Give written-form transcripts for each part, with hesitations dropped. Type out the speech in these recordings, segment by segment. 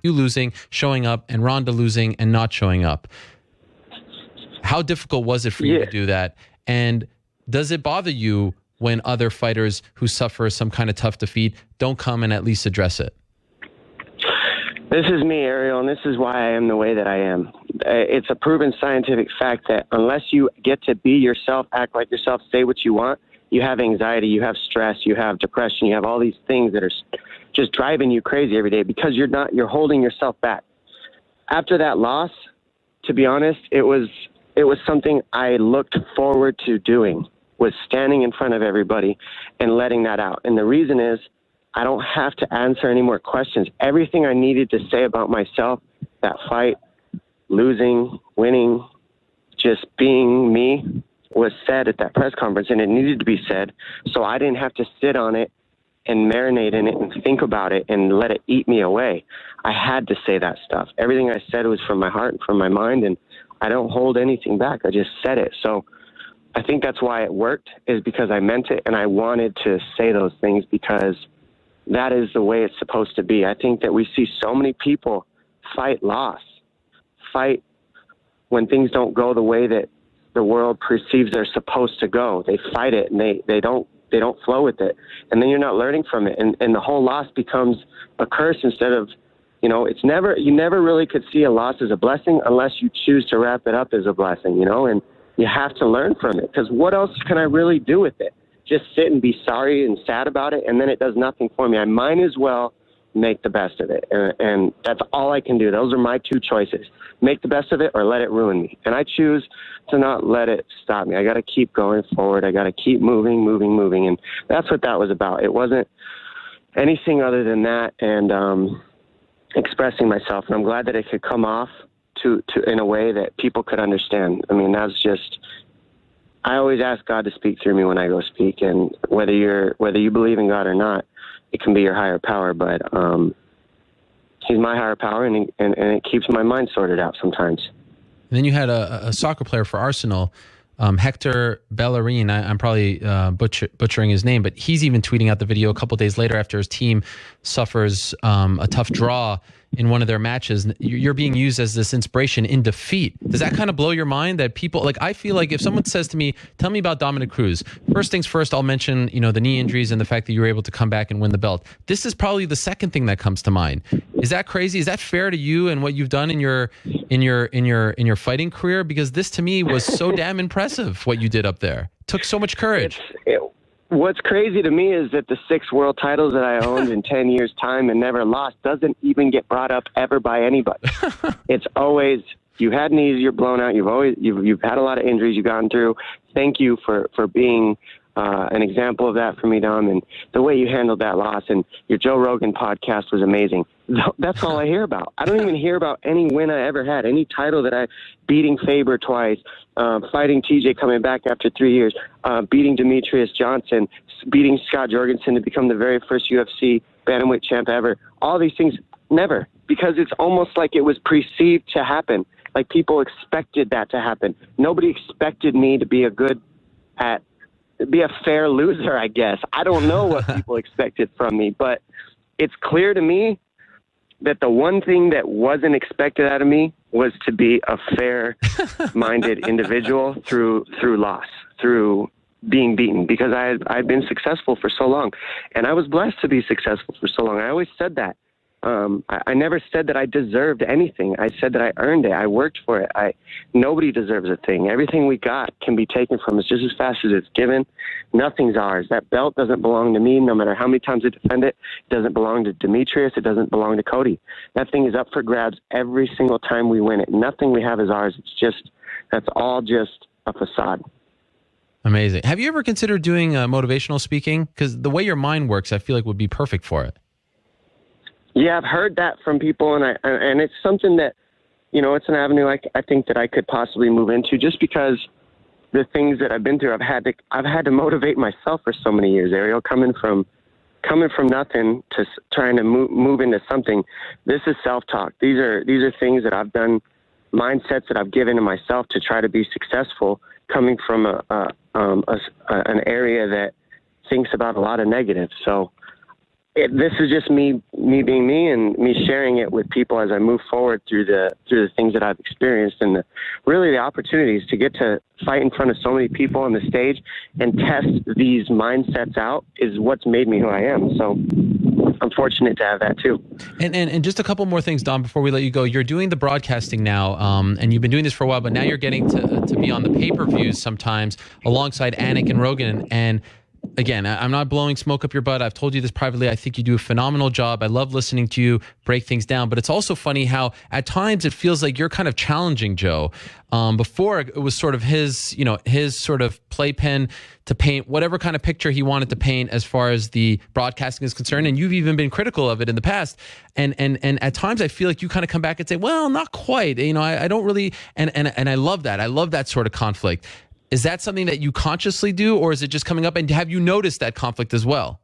You losing, showing up, and Ronda losing and not showing up. How difficult was it for you to do that? And does it bother you when other fighters who suffer some kind of tough defeat don't come and at least address it? This is me, Ariel, and this is why I am the way that I am. It's a proven scientific fact that unless you get to be yourself, act like yourself, say what you want, you have anxiety, you have stress, you have depression, you have all these things that are just driving you crazy every day because you're holding yourself back. After that loss, to be honest, it was something I looked forward to doing, was standing in front of everybody and letting that out. And the reason is I don't have to answer any more questions. Everything I needed to say about myself, that fight, losing, winning, just being me, was said at that press conference, and it needed to be said. So I didn't have to sit on it and marinate in it and think about it and let it eat me away. I had to say that stuff. Everything I said was from my heart and from my mind, and I don't hold anything back. I just said it. So I think that's why it worked, is because I meant it and I wanted to say those things because that is the way it's supposed to be. I think that we see so many people fight loss, fight when things don't go the way that the world perceives they're supposed to go. They fight it and they don't flow with it. And then you're not learning from it. And the whole loss becomes a curse instead of, you never really could see a loss as a blessing unless you choose to wrap it up as a blessing, and you have to learn from it, because what else can I really do with it? Just sit and be sorry and sad about it, and then it does nothing for me. I might as well make the best of it. And that's all I can do. Those are my two choices. Make the best of it or let it ruin me. And I choose to not let it stop me. I got to keep going forward. I got to keep moving. And that's what that was about. It wasn't anything other than that, and expressing myself. And I'm glad that it could come off to in a way that people could understand. I mean, that's just, I always ask God to speak through me when I go speak. And whether you believe in God or not, it can be your higher power, but he's my higher power, and it keeps my mind sorted out sometimes. And then you had a soccer player for Arsenal, Hector Bellerin. I'm probably butchering his name, but he's even tweeting out the video a couple days later after his team suffers a tough draw in one of their matches. You're being used as this inspiration in defeat. Does that kind of blow your mind that people, like, I feel like if someone says to me, tell me about Dominick Cruz, first things first, I'll mention, the knee injuries and the fact that you were able to come back and win the belt. This is probably the second thing that comes to mind. Is that crazy? Is that fair to you and what you've done in your fighting career? Because this to me was so damn impressive what you did up there. Took so much courage. What's crazy to me is that the 6 world titles that I owned in 10 years' time and never lost doesn't even get brought up ever by anybody. It's always, you had knees, you're blown out, you've had a lot of injuries you've gone through. Thank you for being an example of that for me, Dom, and the way you handled that loss. And your Joe Rogan podcast was amazing. That's all I hear about. I don't even hear about any win I ever had, any title that beating Faber twice, fighting TJ coming back after 3 years, beating Demetrius Johnson, beating Scott Jorgensen to become the very first UFC bantamweight champ ever. All these things, never, because it's almost like it was perceived to happen. Like people expected that to happen. Nobody expected me to be be a fair loser, I guess. I don't know what people expected from me, but it's clear to me that the one thing that wasn't expected out of me was to be a fair-minded individual through loss, through being beaten, because I'd been successful for so long, and I was blessed to be successful for so long. I always said that. I never said that I deserved anything. I said that I earned it. I worked for it. Nobody deserves a thing. Everything we got can be taken from us just as fast as it's given. Nothing's ours. That belt doesn't belong to me, no matter how many times I defend it. It doesn't belong to Demetrius. It doesn't belong to Cody. That thing is up for grabs every single time we win it. Nothing we have is ours. That's all just a facade. Amazing. Have you ever considered doing motivational speaking? Because the way your mind works, I feel like would be perfect for it. Yeah, I've heard that from people, and it's something that, it's an avenue I think that I could possibly move into, just because the things that I've been through, I've had to motivate myself for so many years, Ariel, coming from nothing to trying to move into something. This is self-talk. These are things that I've done, mindsets that I've given to myself to try to be successful, coming from an area that thinks about a lot of negative. So this is just me being me and me sharing it with people as I move forward through the things that I've experienced, and really the opportunities to get to fight in front of so many people on the stage and test these mindsets out is what's made me who I am. So I'm fortunate to have that too. And just a couple more things, Dom, before we let you go. You're doing the broadcasting now, and you've been doing this for a while, but now you're getting to be on the pay-per-views sometimes alongside Anik and Rogan. And again, I'm not blowing smoke up your butt. I've told you this privately. I think you do a phenomenal job. I love listening to you break things down. But it's also funny how at times it feels like you're kind of challenging Joe. Before it was sort of his sort of playpen to paint whatever kind of picture he wanted to paint as far as the broadcasting is concerned. And you've even been critical of it in the past. And at times I feel like you kind of come back and say, well, not quite. I don't really. And I love that. I love that sort of conflict. Is that something that you consciously do, or is it just coming up? And have you noticed that conflict as well?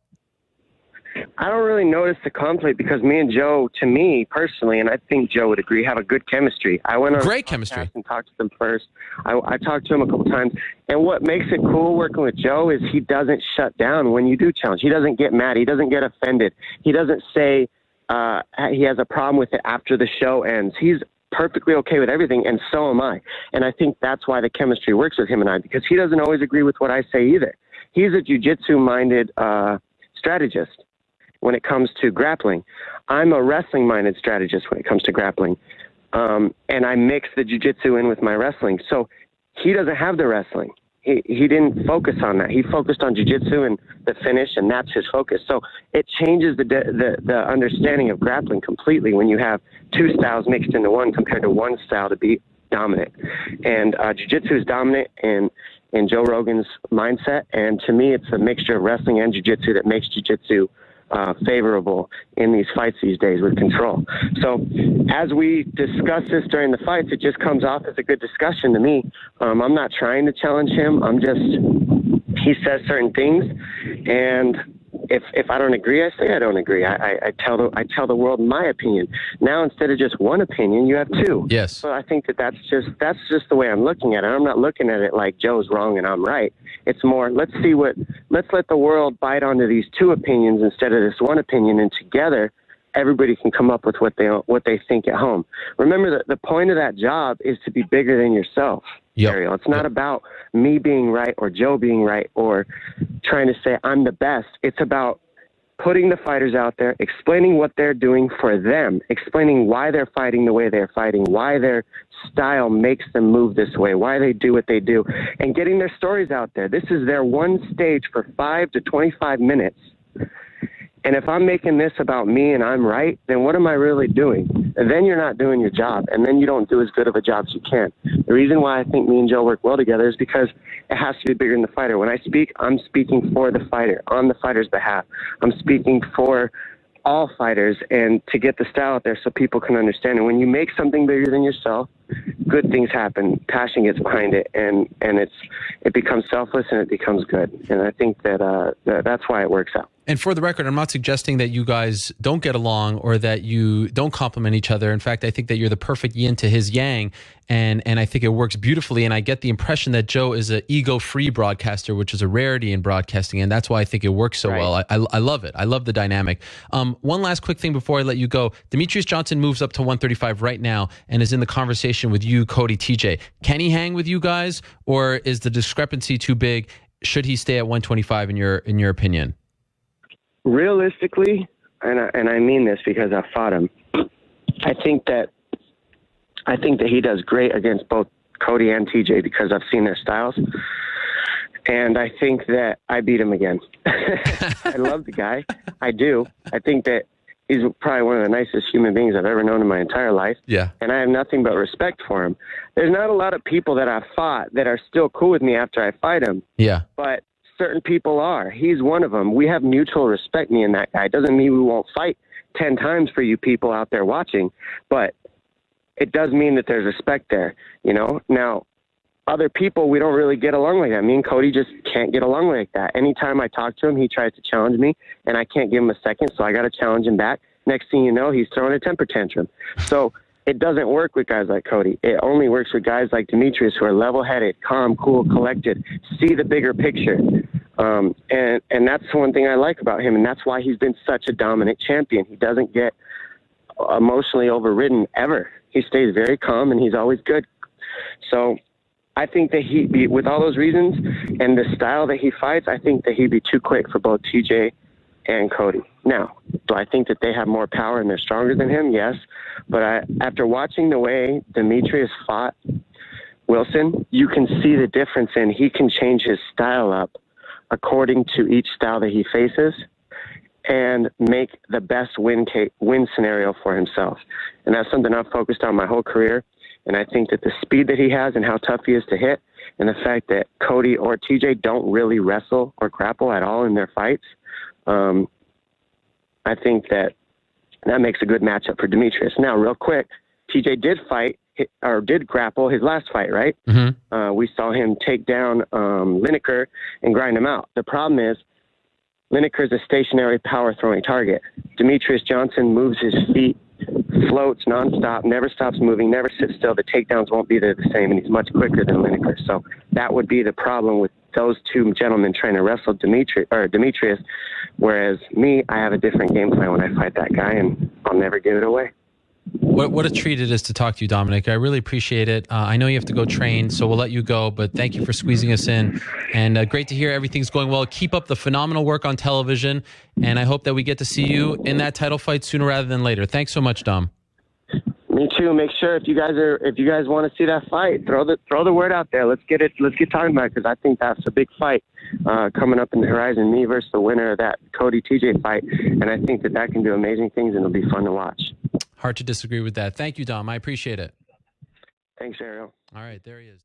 I don't really notice the conflict because me and Joe, to me personally, and I think Joe would agree, have a good chemistry. I went on great chemistry and talked to them first. I talked to him a couple times, and what makes it cool working with Joe is he doesn't shut down when you do challenge. He doesn't get mad. He doesn't get offended. He doesn't say he has a problem with it after the show ends. He's perfectly okay with everything, and so am I. And I think that's why the chemistry works with him and I, because he doesn't always agree with what I say either. He's a jiu-jitsu-minded strategist when it comes to grappling. I'm a wrestling-minded strategist when it comes to grappling. And I mix the jiu-jitsu in with my wrestling. So he doesn't have the wrestling. He didn't focus on that. He focused on jiu-jitsu and the finish, and that's his focus. So it changes the understanding of grappling completely when you have two styles mixed into one compared to one style to be dominant. And jiu-jitsu is dominant in Joe Rogan's mindset, and to me it's a mixture of wrestling and jiu-jitsu that makes jiu-jitsu favorable in these fights these days with control. So as we discuss this during the fights, it just comes off as a good discussion to me. I'm not trying to challenge him. He says certain things, and if I don't agree, I say I don't agree. I tell the world my opinion. Now, instead of just one opinion, you have two. Yes. So I think that's just the way I'm looking at it. I'm not looking at it like Joe's wrong and I'm right. It's more, let's let the world bite onto these two opinions instead of this one opinion, and together everybody can come up with what they think at home. Remember that the point of that job is to be bigger than yourself. Yep. Ariel. It's not about me being right or Joe being right or trying to say I'm the best. It's about putting the fighters out there, explaining what they're doing for them, explaining why they're fighting the way they're fighting, why their style makes them move this way, why they do what they do, and getting their stories out there. This is their one stage for 5 to 25 minutes. And if I'm making this about me and I'm right, then what am I really doing? And then you're not doing your job, and then you don't do as good of a job as you can. The reason why I think me and Joe work well together is because it has to be bigger than the fighter. When I speak, I'm speaking for the fighter, on the fighter's behalf. I'm speaking for all fighters and to get the style out there so people can understand. And when you make something bigger than yourself, good things happen. Passion gets behind it, and it becomes selfless and it becomes good. And I think that's why it works out. And for the record, I'm not suggesting that you guys don't get along or that you don't complement each other. In fact, I think that you're the perfect yin to his yang, and I think it works beautifully. And I get the impression that Joe is an ego-free broadcaster, which is a rarity in broadcasting, and that's why I think it works so well. I love it. I love the dynamic. One last quick thing before I let you go. Demetrius Johnson moves up to 135 right now and is in the conversation with you, Cody, TJ. Can he hang with you guys, or is the discrepancy too big? Should he stay at 125 in your opinion? Realistically, and I mean this because I fought him, I think that he does great against both Cody and TJ because I've seen their styles, and I think that I beat him again. I love the guy. I do. I think that he's probably one of the nicest human beings I've ever known in my entire life. Yeah. And I have nothing but respect for him. There's not a lot of people that I've fought that are still cool with me after I fight him. Yeah. But certain people are. He's one of them. We have mutual respect, me and that guy. Doesn't mean we won't fight 10 times for you people out there watching, but it does mean that there's respect there, you know? Now, other people, we don't really get along like that. Me and Cody just can't get along like that. Anytime I talk to him, he tries to challenge me, and I can't give him a second, so I got to challenge him back. Next thing you know, he's throwing a temper tantrum. So it doesn't work with guys like Cody. It only works with guys like Demetrius who are level-headed, calm, cool, collected, see the bigger picture. And that's one thing I like about him, and that's why he's been such a dominant champion. He doesn't get emotionally overridden ever. He stays very calm, and he's always good. So I think that with all those reasons and the style that he fights, I think that he'd be too quick for both TJ and Cody. Now, do I think that they have more power and they're stronger than him? Yes. But after watching the way Demetrius fought Wilson, you can see the difference in he can change his style up according to each style that he faces and make the best win scenario for himself. And that's something I've focused on my whole career. And I think that the speed that he has and how tough he is to hit, and the fact that Cody or TJ don't really wrestle or grapple at all in their fights, I think that makes a good matchup for Demetrius. Now, real quick, TJ did grapple his last fight, right? Mm-hmm. We saw him take down Lineker and grind him out. The problem is Lineker is a stationary power-throwing target. Demetrius Johnson moves his feet, floats nonstop, never stops moving, never sits still. The takedowns won't be there the same, and he's much quicker than Lineker. So that would be the problem with those two gentlemen trying to wrestle Demetrius, whereas me, I have a different game plan when I fight that guy, and I'll never give it away. What a treat it is to talk to you, Dominick. I really appreciate it. I know you have to go train, so we'll let you go, but thank you for squeezing us in. And great to hear everything's going well. Keep up the phenomenal work on television, and I hope that we get to see you in that title fight sooner rather than later. Thanks so much, Dom. Me too. Make sure if you guys want to see that fight, throw the word out there. Let's get talking about it, because I think that's a big fight coming up in the horizon. Me versus the winner of that Cody TJ fight, and I think that can do amazing things, and it'll be fun to watch. Hard to disagree with that. Thank you, Dom. I appreciate it. Thanks, Ariel. All right, there he is.